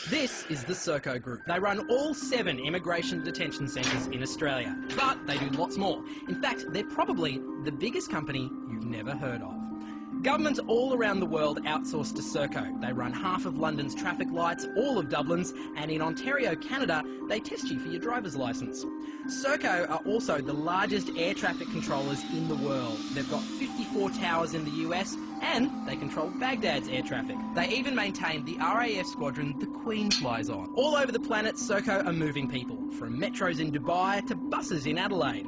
This is the SERCO Group. They run all 7 immigration detention centres in Australia, but they do lots more. In fact, they're probably the biggest company you've never heard of. Governments all around the world outsource to SERCO. They run half of London's traffic lights, all of Dublin's, and in Ontario, Canada, they test you for your driver's licence. SERCO are also the largest air traffic controllers in the world. They've got 54 towers in the US, and they control Baghdad's air traffic. They even maintain the RAF squadron the Queen flies on. All over the planet, SERCO are moving people, from metros in Dubai to buses in Adelaide.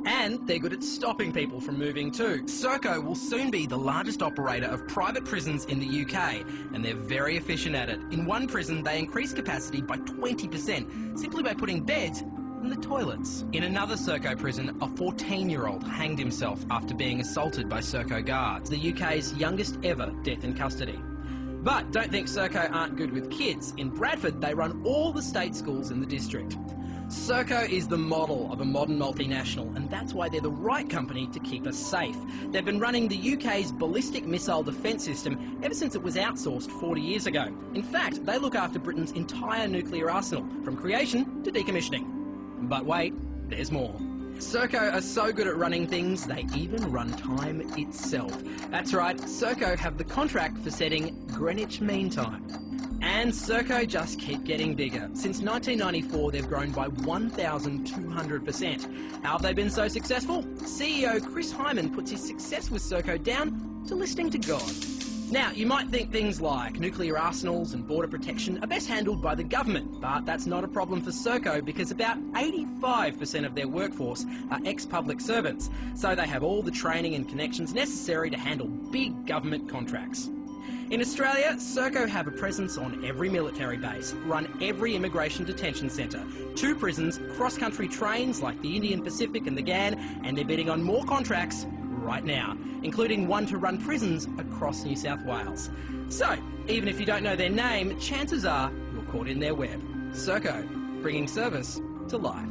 And they're good at stopping people from moving too. SERCO will soon be the largest operator of private prisons in the UK, and they're very efficient at it. In one prison, they increase capacity by 20% simply by putting beds in the toilets. In another SERCO prison, a 14-year-old hanged himself after being assaulted by SERCO guards, the UK's youngest ever death in custody. But don't think SERCO aren't good with kids. In Bradford, they run all the state schools in the district. SERCO is the model of a modern multinational, and that's why they're the right company to keep us safe. They've been running the UK's ballistic missile defence system ever since it was outsourced 40 years ago. In fact, they look after Britain's entire nuclear arsenal, from creation to decommissioning. But wait, there's more. SERCO are so good at running things, they even run time itself. That's right, SERCO have the contract for setting Greenwich Mean Time. And SERCO just keep getting bigger. Since 1994, they've grown by 1,200%. How have they been so successful? CEO Chris Hyman puts his success with SERCO down to listening to God. Now, you might think things like nuclear arsenals and border protection are best handled by the government, but that's not a problem for SERCO because about 85% of their workforce are ex-public servants, so they have all the training and connections necessary to handle big government contracts. In Australia, SERCO have a presence on every military base, run every immigration detention centre, 2 prisons, cross-country trains like the Indian Pacific and the GAN, and they're bidding on more contracts right now, including one to run prisons across New South Wales. So, even if you don't know their name, chances are you're caught in their web. SERCO, bringing service to life.